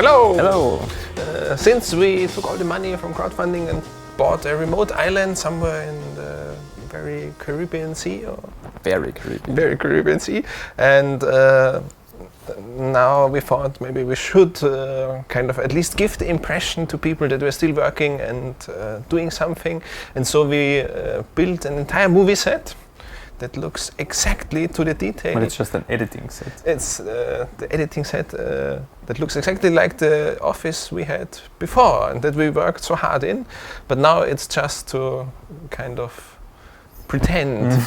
Hello! Hello! Since we took all the money from crowdfunding and bought a remote island somewhere in the very Caribbean Sea, or Very Caribbean. very Caribbean Sea, and now we thought maybe we should kind of at least give the impression to people that we're still working and doing something, and so we built an entire movie set that looks exactly to the detail. But it's just an editing set. It's the editing set that looks exactly like the office we had before and that we worked so hard in, but now it's just to kind of pretend.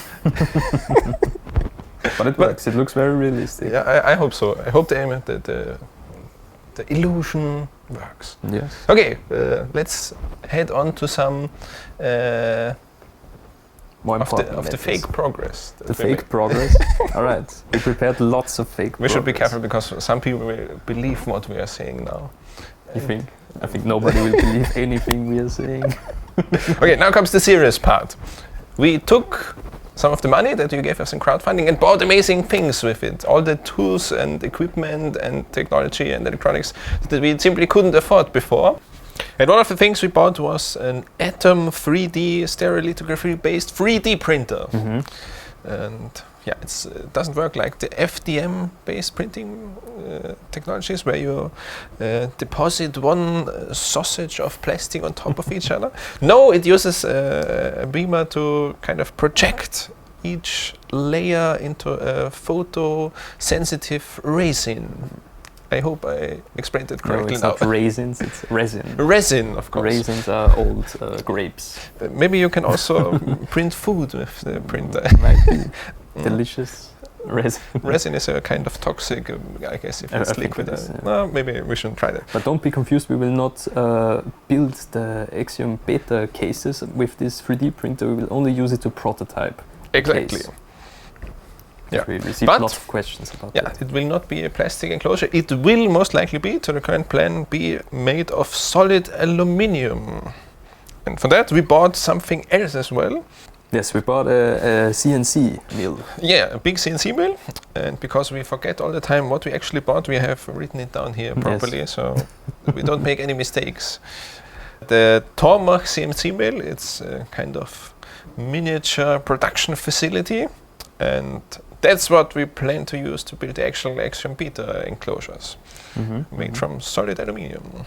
But it works, it looks very realistic. Yeah, I hope so. I hope the illusion works. Yes. Okay, let's head on to some More of important the fake progress. The fake progress? Alright. We prepared lots of fake We should be progress. careful because some people will believe what we are saying now. You think? I think nobody will believe anything we are saying. Okay, now comes the serious part. We took some of the money that you gave us in crowdfunding and bought amazing things with it. All the tools and equipment and technology and electronics that we simply couldn't afford before. And one of the things we bought was an Atom 3D stereolithography based 3D printer. Mm-hmm. And yeah, it doesn't work like the FDM based printing technologies where you deposit one sausage of plastic on top of each other. No, it uses a beamer to kind of project each layer into a photosensitive resin. I hope I explained it correctly. No, it's now. not raisins, it's resin. Resin, of course. Raisins are old grapes. Maybe you can also print food with the printer. Might be delicious resin. Resin is a kind of toxic, I guess, if I it's think liquid. it is, yeah. No, maybe we shouldn't try that. But don't be confused, we will not build the Axiom Beta cases with this 3D printer, we will only use it to prototype. Exactly. Case. Yeah. We received But lots of questions about Yeah, that. it will not be a plastic enclosure. It will most likely be, to the current plan, be made of solid aluminium. And for that we bought something else as well. Yes, we bought a CNC mill. Yeah, a big CNC mill. And because we forget all the time what we actually bought, we have written it down here properly, Yes. so we don't make any mistakes. The Tormach CNC mill, it's a kind of miniature production facility, and that's what we plan to use to build the actual Axiom Beta enclosures, made from solid aluminium.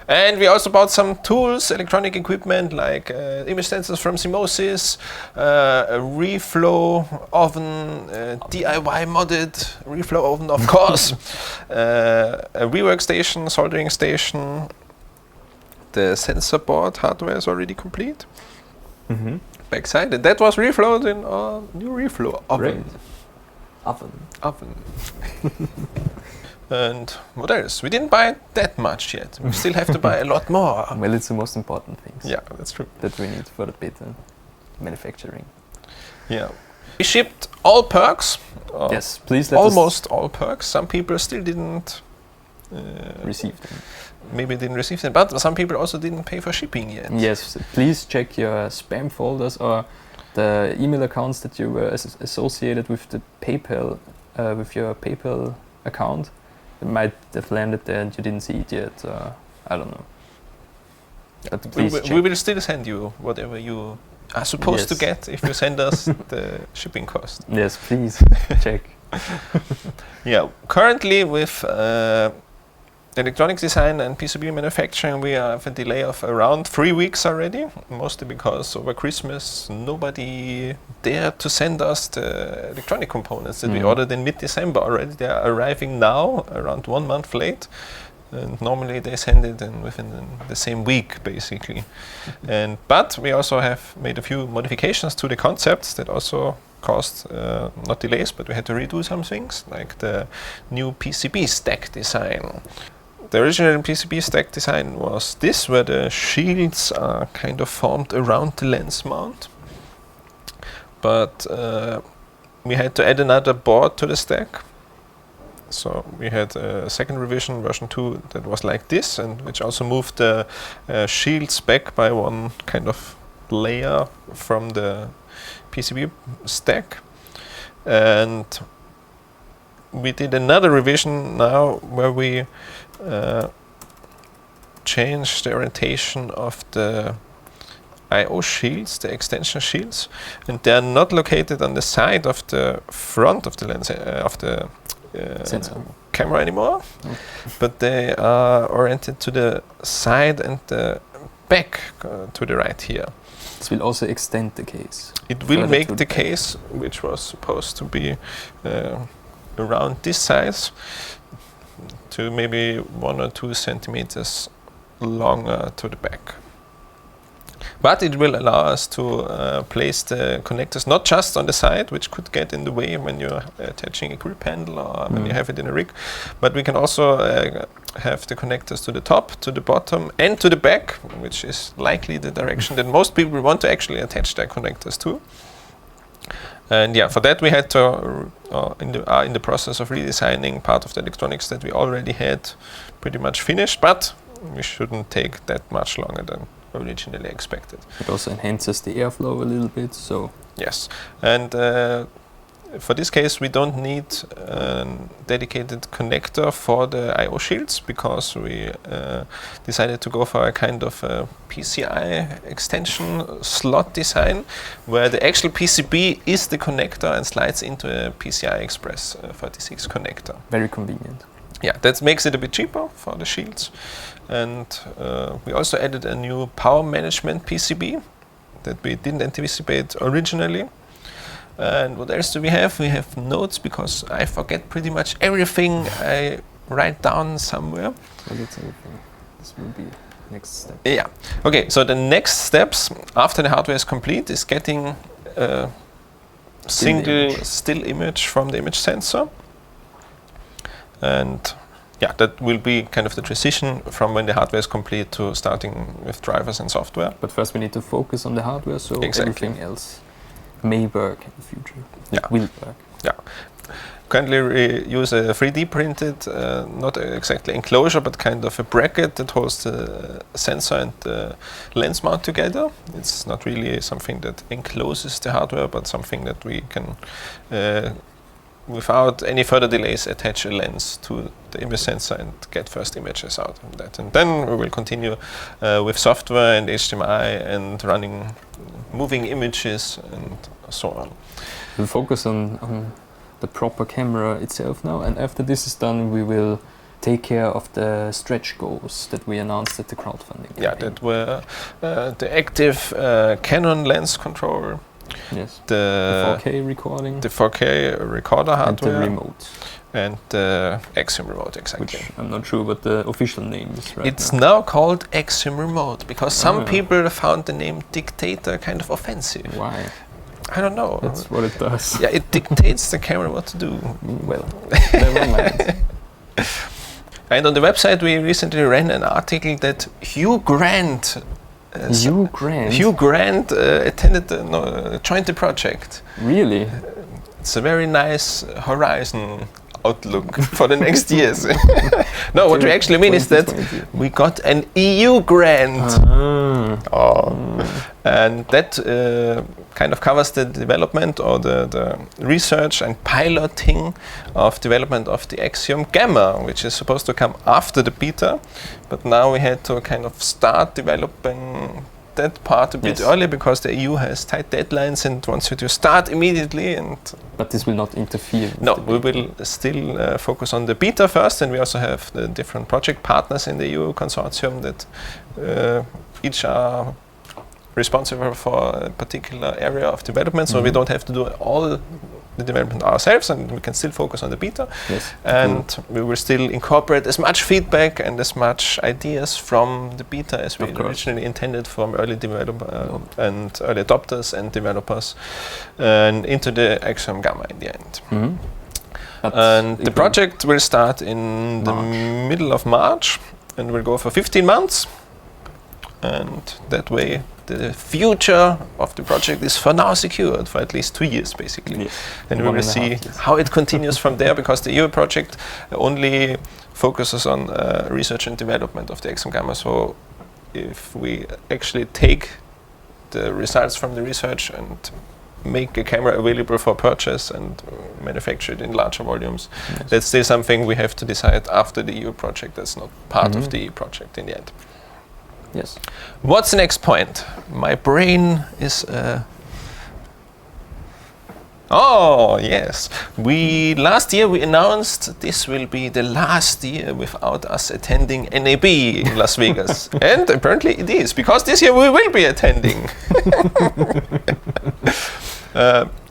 And we also bought some tools, electronic equipment like image sensors from Simosis, a reflow oven, DIY modded reflow oven, of course, a rework station, soldering station. The sensor board hardware is already complete. Backside, and that was reflowed in our new reflow oven. Oven. And what else? We didn't buy that much yet. We still have to buy a lot more. Well, it's the most important things Yeah, that's true. that we need for the beta manufacturing. Yeah. We shipped all perks. Yes, please let us Almost all perks. Some people still didn't receive them. maybe didn't receive them, but some people also didn't pay for shipping yet. Yes, please check your spam folders or the email accounts that you were associated with the PayPal, with your PayPal account. It might have landed there and you didn't see it yet. I don't know. But please check. We will still send you whatever you are supposed to Yes. get if you send us the shipping cost. Yes, please check. Yeah, currently with electronics design and PCB manufacturing, we have a delay of around 3 weeks already, mostly because over Christmas nobody dared to send us the electronic components that we ordered in mid-December already. They are arriving now, around 1 month late. And normally they send it in within the same week, basically. But we also have made a few modifications to the concepts that also caused not delays, but we had to redo some things, like the new PCB stack design. The original PCB stack design was this, where the shields are kind of formed around the lens mount. But we had to add another board to the stack. So we had a second revision, version 2, that was like this, and which also moved the shields back by one kind of layer from the PCB stack. And we did another revision now where we changed the orientation of the I/O shields, the extension shields, and they are not located on the side of the front of the lens of the Sensor. camera anymore, but they are oriented to the side and the back to the right here. This will also extend the case. It will further make to the back. case, which was supposed to be around this size, to maybe 1 or 2 centimeters longer to the back. But it will allow us to place the connectors not just on the side, which could get in the way when you're attaching a grip handle or when you have it in a rig, but we can also have the connectors to the top, to the bottom, and to the back, which is likely the direction that most people want to actually attach their connectors to. And yeah, for that we had to, in the process of redesigning part of the electronics that we already had pretty much finished, but we shouldn't take that much longer than originally expected. It also enhances the airflow a little bit, so Yes, and for this case we don't need a dedicated connector for the I/O shields because we decided to go for a kind of a PCI extension slot design where the actual PCB is the connector and slides into a PCI Express 36 connector. very convenient. Yeah, that makes it a bit cheaper for the shields. And we also added a new power management PCB that we didn't anticipate originally. And what else do we have? We have notes because I forget pretty much everything I write down somewhere. Well, that's everything. This will be next step. Yeah. Okay, so the next steps after the hardware is complete is getting a single still image from the image sensor. And yeah, that will be kind of the transition from when the hardware is complete to starting with drivers and software. But first we need to focus on the hardware, so Exactly. everything else may work in the future. Yeah. Will work. Yeah. Currently we use a 3D printed, not exactly enclosure, but kind of a bracket that holds the sensor and the lens mount together. It's not really something that encloses the hardware, but something that we can without any further delays attach a lens to the image sensor and get first images out of that. And then we will continue with software and HDMI and running moving images and so on. We'll focus on the proper camera itself now, and after this is done we will take care of the stretch goals that we announced at the crowdfunding Yeah, campaign. that were the active Canon lens controller, Yes. the 4K recording the 4K recorder and the hardware, remote, and the Axiom remote, exactly. which I'm not sure what the official name is right It's now. now called Axiom remote because some Ah. people found the name dictator kind of offensive. Why? I don't know. That's what it does. Yeah, it dictates the camera what to do. Well, never mind. And on the website we recently ran an article that Hugh Grant Hugh Grant? attended joined the project. Really? It's a very nice horizon outlook for the next years. No, what we actually mean is that 2020. we got an EU grant. And that kind of covers the development or the research and piloting of development of the Axiom Gamma, which is supposed to come after the beta. But now we had to kind of start developing that part a bit Yes. earlier because the EU has tight deadlines and wants you to start immediately. And But this will not interfere with no, the we beta. will still focus on the beta first, and we also have the different project partners in the EU consortium that each are responsible for a particular area of development, so we don't have to do all the development ourselves, and we can still focus on the beta. Yes. And we will still incorporate as much feedback and as much ideas from the beta as we Of course. originally intended from early developer and early adopters and developers, and into the Axiom Gamma in the end. Mhm. But And it the will- project will start in the March. middle of March and will go for 15 months. And that way, the future of the project is for now secured for at least 2 years, basically. Yes. And we 1.5 will see years. how it continues from there, because the EU project only focuses on research and development of the Axiom Gamma. So if we actually take the results from the research and make a camera available for purchase and manufacture it in larger volumes. Yes. That's still something we have to decide after the EU project. That's not part of Mhm. the EU project in the end. Yes. What's the next point? My brain is... Oh, yes. Last year we announced this will be the last year without us attending NAB in Las Vegas. And apparently it is, because this year we will be attending.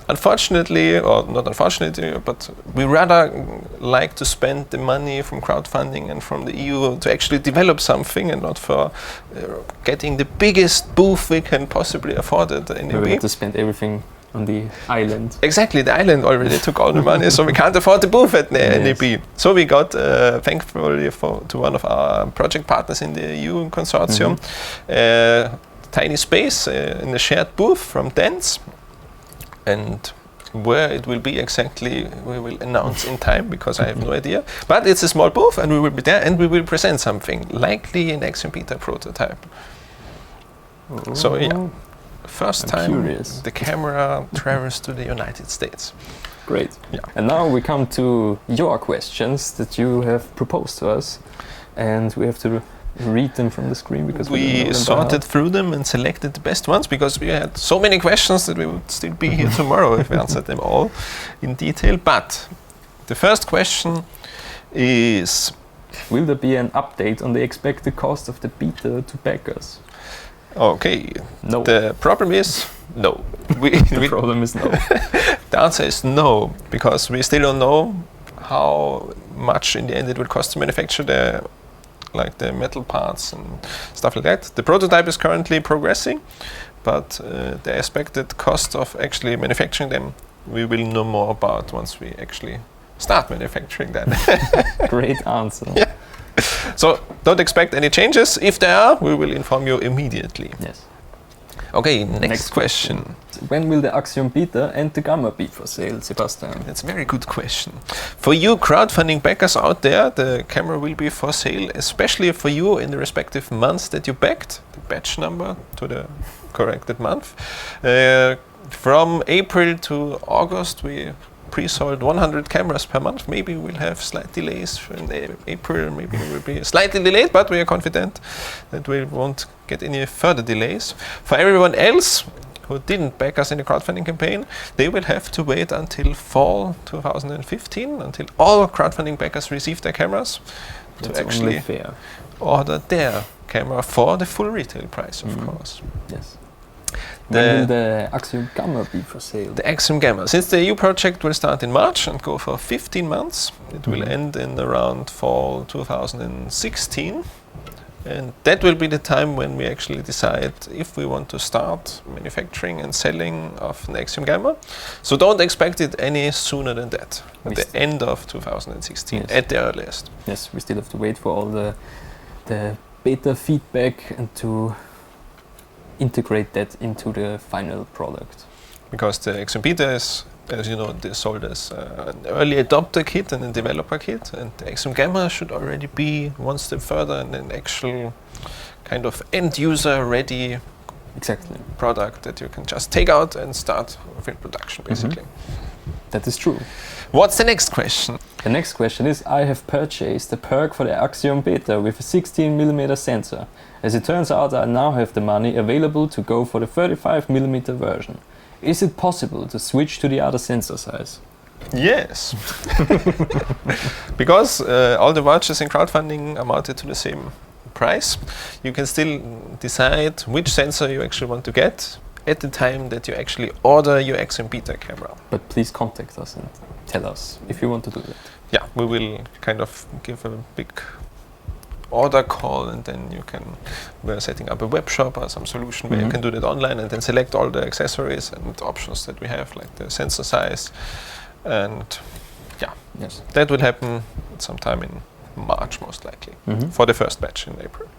Unfortunately, or not unfortunately, but we rather like to spend the money from crowdfunding and from the EU to actually develop something, and not for getting the biggest booth we can possibly afford at the We NAB. have to spend everything on the island. Exactly, the island already took all the money, so we can't afford the booth at the Yes. NAB. So we got, thankfully, to one of our project partners in the EU consortium, tiny space in a shared booth from Dents. And where it will be exactly, we will announce in time, because I have no idea. But it's a small booth, and we will be there, and we will present something, likely an Axiom Beta prototype. So yeah, first I'm time curious. the camera travels to the United States. Great. Yeah. And now we come to your questions that you have proposed to us, and we have to read them from the screen because we don't know We them by sorted heart. through them and selected the best ones, because we had so many questions that we would still be here tomorrow if we answered them all in detail. But the first question is... Will there be an update on the expected cost of the beta to backers? Okay, No. the problem is no. The problem is no. The answer is no, because we still don't know how much in the end it will cost to manufacture the metal parts and stuff like that. The prototype is currently progressing, but the expected cost of actually manufacturing them, we will know more about once we actually start manufacturing that. Great answer. Yeah. So don't expect any changes. If there are, we will inform you immediately. Yes. Okay, next Next question. When will the Axiom Beta and the Gamma be for sale, Sebastian? That's a very good question. For you crowdfunding backers out there, the camera will be for sale, especially for you in the respective months that you backed, the batch number to the corrected month. From April to August, we pre-sold 100 cameras per month. Maybe we'll have slight delays in April, maybe it will be slightly delayed, but we are confident that we won't get any further delays. For everyone else who didn't back us in the crowdfunding campaign, they will have to wait until fall 2015, until all crowdfunding backers receive their cameras, That's to actually only fair. order their camera for the full retail price, of Mhm. course. Yes. The- When will the Axiom Gamma be for sale? The Axiom Gamma. Since the EU project will start in March and go for 15 months, it will Mhm. end in around fall 2016. And that will be the time when we actually decide if we want to start manufacturing and selling of an Axiom Gamma. So don't expect it any sooner than that. At the end of 2016, Yes. at the earliest. Yes, we still have to wait for all the beta feedback and to integrate that into the final product. Because the Axiom Beta is, as you know, sold as an early adopter kit and a developer kit, and the Axiom Gamma should already be one step further and an actual kind of end-user ready Exactly. product that you can just take out and start film production, basically. That is true. What's the next question? The next question is, I have purchased a perk for the Axiom Beta with a 16mm sensor. As it turns out, I now have the money available to go for the 35mm version. Is it possible to switch to the other sensor size? Yes. Because all the vouchers in crowdfunding amounted to the same price, you can still decide which sensor you actually want to get at the time that you actually order your Axiom Beta camera. But please contact us and tell us if you want to do that. Yeah, we will kind of give a big order call, and then you can, we're setting up a web shop or some solution where you Mhm. can do that online and then select all the accessories and options that we have, like the sensor size. And yeah, Yes. that will happen sometime in March, most likely, Mhm. for the first batch in April.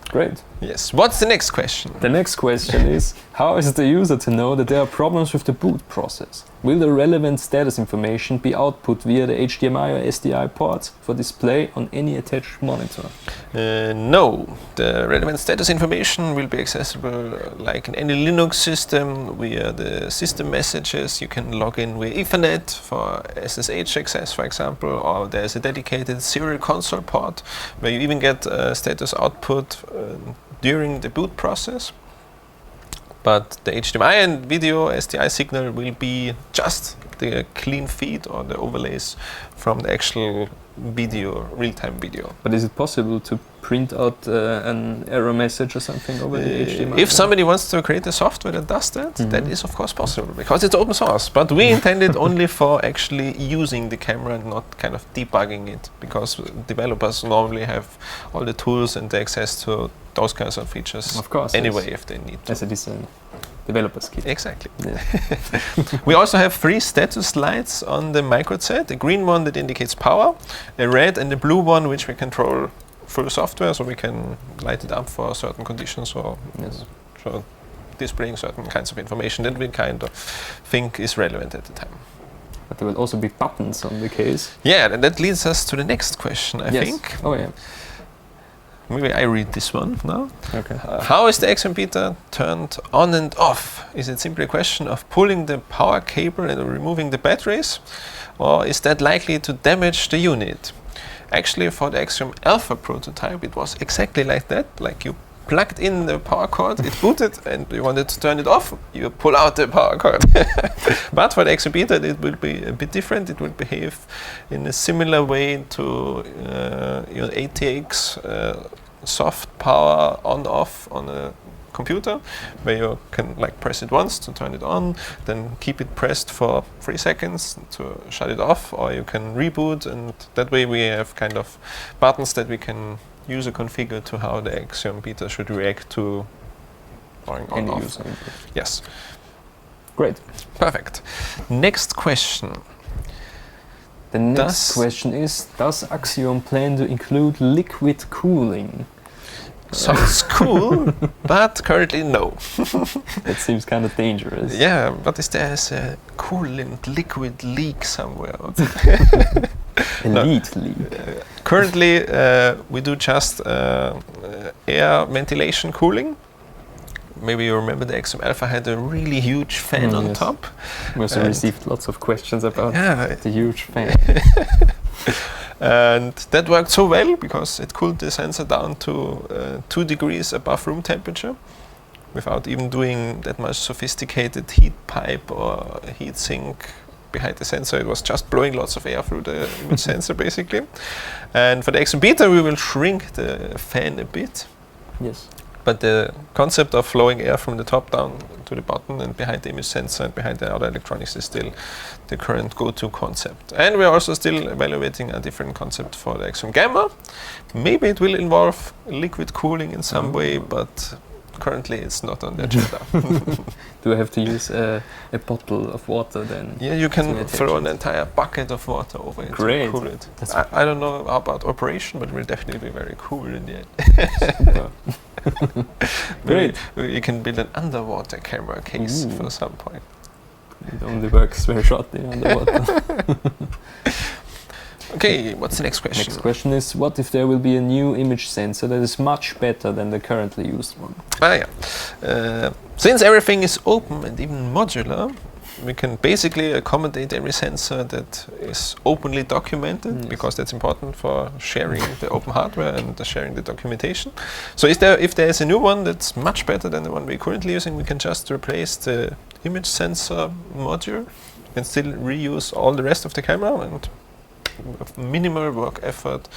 Great. Yes. What's the next question? The next question is, how is the user to know that there are problems with the boot process? Will the relevant status information be output via the HDMI or SDI ports for display on any attached monitor? No, the relevant status information will be accessible like in any Linux system via the system messages. You can log in via Ethernet for SSH access, for example, or there's a dedicated serial console port where you even get status output during the boot process. But the HDMI and video SDI signal will be just the clean feed or the overlays from the actual video, real-time video. But is it possible to print out an error message or something over the HDMI? If somebody wants to create a software that does that, that is of course possible because it's open source. But we intend it only for actually using the camera and not kind of debugging it, because developers normally have all the tools and the access to those kinds of features. Of course, anyway, yes. If they need to. As it is a developer's kit. Exactly. Yeah. We also have 3 status lights on the microset. A green one that indicates power, a red and a blue one which we control through software, so we can light it up for certain conditions or so displaying certain kinds of information that we kind of think is relevant at the time. But there will also be buttons on the case. Yeah, and that leads us to the next question, I think. Oh yeah. Maybe I read this one now. Okay. How is the Axiom Beta turned on and off? Is it simply a question of pulling the power cable and removing the batteries? Or is that likely to damage the unit? Actually, for the Axiom Alpha prototype, it was exactly like that. Like you plugged in the power cord, it booted, and you wanted to turn it off, you pull out the power cord. But for the Axiom Beta, it will be a bit different. It will behave in a similar way to your ATX soft power on-off on a computer, where you can like press it once to turn it on, then keep it pressed for 3 seconds to shut it off, or you can reboot, and that way we have kind of buttons that we can use a configure to how the Axiom Beta should react to going on off. User input. Yes. Great. Perfect. Next question. The next question is, does Axiom plan to include liquid cooling? Sounds cool, but currently no. That seems kind of dangerous. Yeah, but is there a coolant liquid leak somewhere? Elite leak. Currently, we do just air ventilation cooling. Maybe you remember the Axiom Alpha had a really huge fan on top. We also received lots of questions about the huge fan. And that worked so well because it cooled the sensor down to 2 degrees above room temperature without even doing that much sophisticated heat pipe or heat sink behind the sensor. It was just blowing lots of air through the image sensor basically. And for the Axiom Beta we will shrink the fan a bit. Yes. But the concept of flowing air from the top down to the bottom and behind the image sensor and behind the other electronics is still the current go-to concept. And we're also still evaluating a different concept for the Axiom Gamma. Maybe it will involve liquid cooling in some way, but currently it's not on the agenda. Do I have to use a bottle of water then? Yeah, you can throw an entire bucket of water over it to cool it. I don't know about operation, but it will definitely be very cool in the end. Super. Great. You can build an underwater camera case for some point. It only works very shortly underwater. Okay, what's the next question? Next question is, what if there will be a new image sensor that is much better than the currently used one? Since everything is open and even modular, we can basically accommodate every sensor that is openly documented, because that's important for sharing the open hardware and sharing the documentation. So if there is a new one that's much better than the one we're currently using, we can just replace the image sensor module and still reuse all the rest of the camera, and with minimal work effort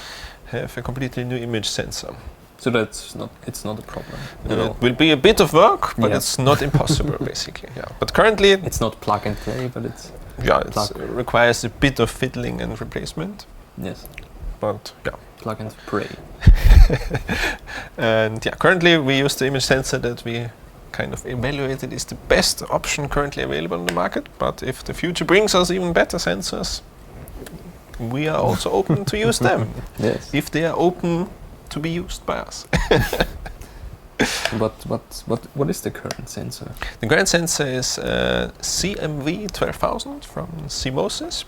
have a completely new image sensor. So it's not a problem. It will be a bit of work, but it's not impossible basically. Yeah. But currently it's not plug and play, but it's it requires a bit of fiddling and replacement. Yes. But plug and pray. And currently we use the image sensor that we kind of evaluated is the best option currently available on the market. But if the future brings us even better sensors, we are also open to use them. Yes. If they are open to be used by us. What is the current sensor? The current sensor is CMV 12000 from Seamoses.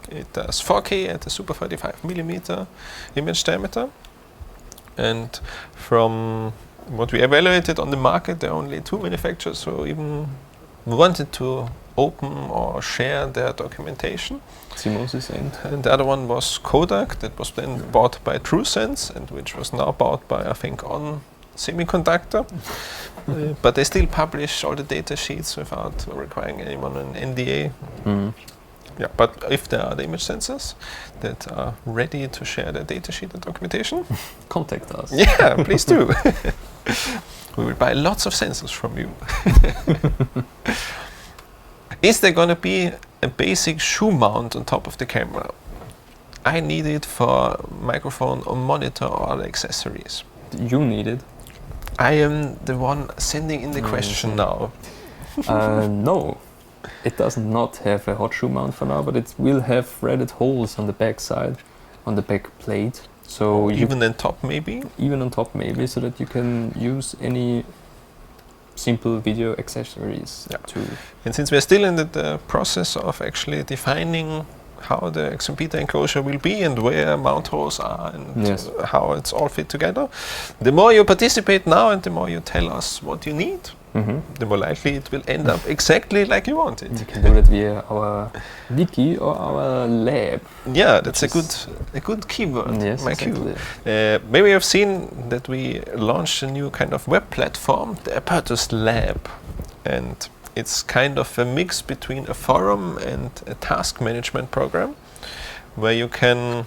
It does 4K at a super 45mm image diameter. And from what we evaluated on the market, there are only 2 manufacturers who even wanted to open or share their documentation. Seamoses and the other one was Kodak, that was then bought by TrueSense, and which was now bought by, I think, On Semiconductor. But they still publish all the data sheets without requiring anyone an NDA. Yeah, but if there are other image sensors that are ready to share their datasheet and documentation, contact us. Yeah, please do. We will buy lots of sensors from you. Is there going to be a basic shoe mount on top of the camera? I need it for microphone or monitor or other accessories. You need it. I am the one sending in the question now. No. It does not have a hot shoe mount for now, but it will have threaded holes on the back side, on the back plate. So even on top maybe? Even on top maybe, so that you can use any simple video accessories. Yeah. To And since we're still in the process of actually defining how the XM-Beta enclosure will be and where mount holes are and how it's all fit together, the more you participate now and the more you tell us what you need, the more likely it will end up exactly like you want it. You can do it via our wiki or our lab. Yeah, that's a good keyword. Yes, exactly. Maybe you've seen that we launched a new kind of web platform, the Apparatus Lab, and it's kind of a mix between a forum and a task management program, where you can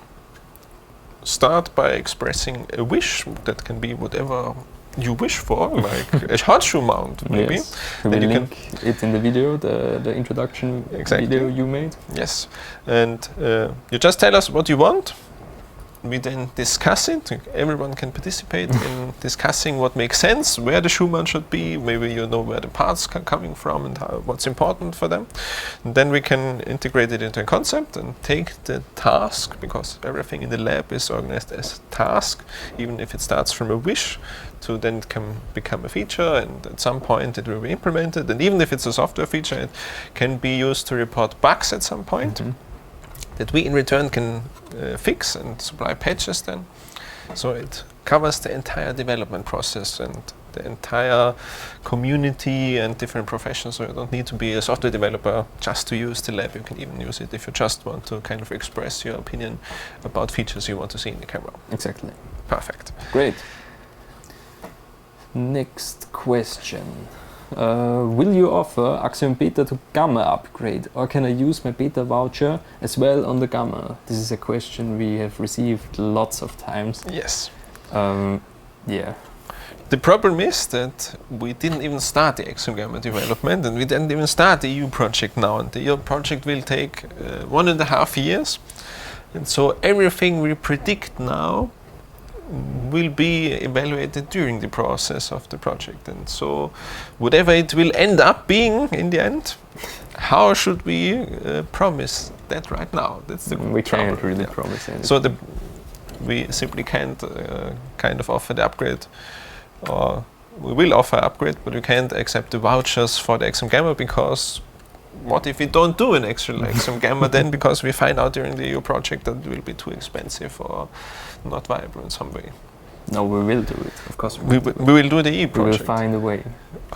start by expressing a wish that can be whatever you wish for, like a hot shoe mount, maybe. Yes. We will link it in the video, the introduction video you made. Yes, and you just tell us what you want. We then discuss it. Everyone can participate in discussing what makes sense, where the shoe mount should be. Maybe you know where the parts are coming from and what's important for them. And then we can integrate it into a concept and take the task, because everything in the lab is organized as task, even if it starts from a wish, to then it can become a feature, and at some point it will be implemented. And even if it's a software feature, it can be used to report bugs at some point. That we in return can fix and supply patches then. So it covers the entire development process and the entire community and different professions. So you don't need to be a software developer just to use the lab. You can even use it if you just want to kind of express your opinion about features you want to see in the camera. Exactly. Perfect. Great. Next question. Will you offer XM-Beta to Gamma upgrade, or can I use my Beta voucher as well on the Gamma? This is a question we have received lots of times. Yes. Yeah. The problem is that we didn't even start the XM Gamma development, and we didn't even start the EU project now, and the EU project will take 1.5 years. And so everything we predict now will be evaluated during the process of the project, and so whatever it will end up being in the end, how should we promise that right now? That's the we can't really promise anything. So we simply can't kind of offer the upgrade, or we will offer upgrade, but we can't accept the vouchers for the XM Gamma, because what if we don't do an actual XM Gamma then, because we find out during the EU project that it will be too expensive or not viable in some way? No, we will do it. Of course, we will do the EU project. We will find a way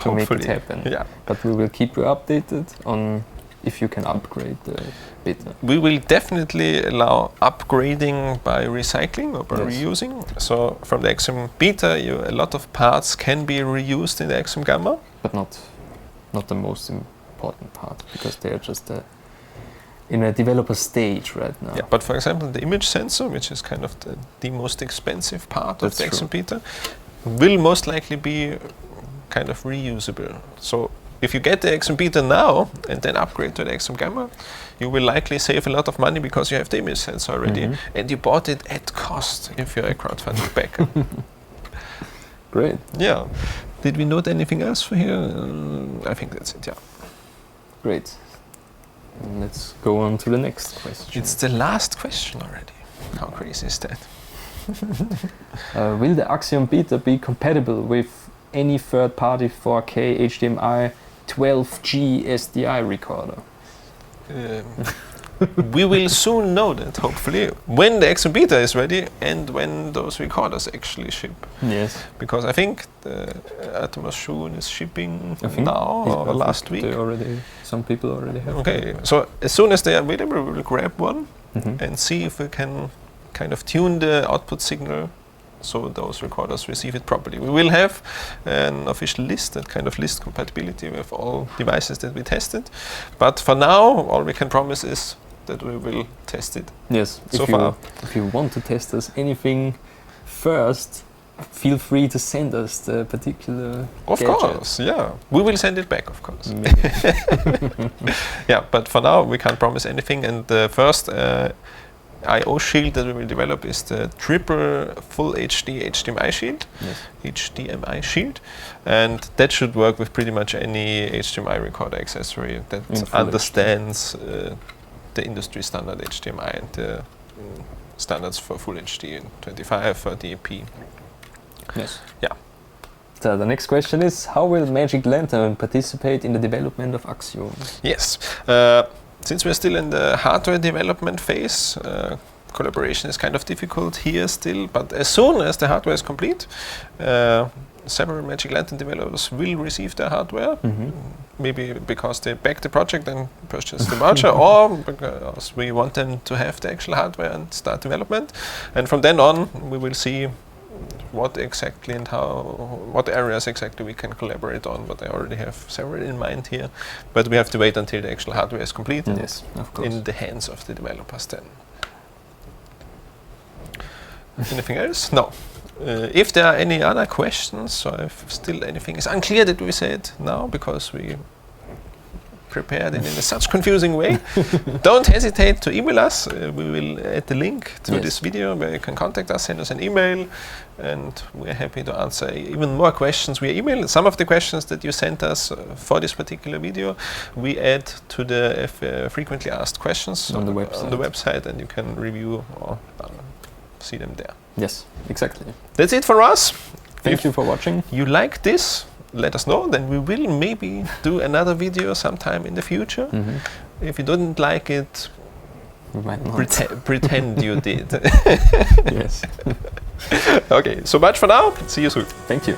to make it happen. Yeah. But we will keep you updated on if you can upgrade the Beta. We will definitely allow upgrading by recycling or by reusing. So from the XM Beta, a lot of parts can be reused in the XM Gamma. But not the most important part, because they are just in a developer stage right now. Yeah, but for example, the image sensor, which is kind of the most expensive part of the XM Beta, will most likely be kind of reusable. So if you get the XM Beta now and then upgrade to the XM Gamma, you will likely save a lot of money because you have the image sensor already, and you bought it at cost if you're a crowdfunding backer. Great. Yeah. Did we note anything else for here? I think that's it, yeah. Great. Let's go on to the next question. It's the last question already. How crazy is that? Will the XM Beta be compatible with any third-party 4K HDMI 12G SDI recorder? We will soon know that, hopefully, when the Exo Beta is ready and when those recorders actually ship. Yes. Because I think the Atmos Shun is shipping I think now or last week. Some people already have. Okay, so as soon as they are available, we will grab one Mm-hmm. and see if we can kind of tune the output signal so those recorders receive it properly. We will have an official list, that kind of list compatibility with all devices that we tested. But for now, all we can promise is that we will test it. Yes. So far. If you want to test us anything first, feel free to send us the particular Of gadget. course, yeah. We will send it back, of course. Maybe. Yeah, but for now, we can't promise anything. And the first I/O shield that we will develop is the triple full HD HDMI shield. Yes. HDMI shield, and that should work with pretty much any HDMI recorder accessory that In full understands the industry standard HDMI and the standards for full HD in 25, 30p. Yes. Yeah. So the next question is, how will Magic Lantern participate in the development of Axiom? Yes. Since we're still in the hardware development phase, collaboration is kind of difficult here still, but as soon as the hardware is complete, several Magic Lantern developers will receive their hardware, Mm-hmm. maybe because they back the project and purchase the voucher, or because we want them to have the actual hardware and start development. And from then on, we will see what exactly and what areas exactly we can collaborate on, but I already have several in mind here. But we have to wait until the actual hardware is complete and Yes, of course. in the hands of the developers then. Anything else? No. If there are any other questions, or if still anything is unclear that we said now, because we prepared it in a such confusing way, don't hesitate to email us. We will add the link to Yes. this video where you can contact us, send us an email, and we're happy to answer even more questions via email. Some of the questions that you sent us for this particular video, we add to the frequently asked questions On the website, and you can review or see them there. Yes, exactly. That's it for us. Thank If you for watching. you like this, let us know, then we will maybe do another video sometime in the future. Mm-hmm. If you didn't like it, We might not. pretend you did. Yes. Okay, so much for now. See you soon. Thank you.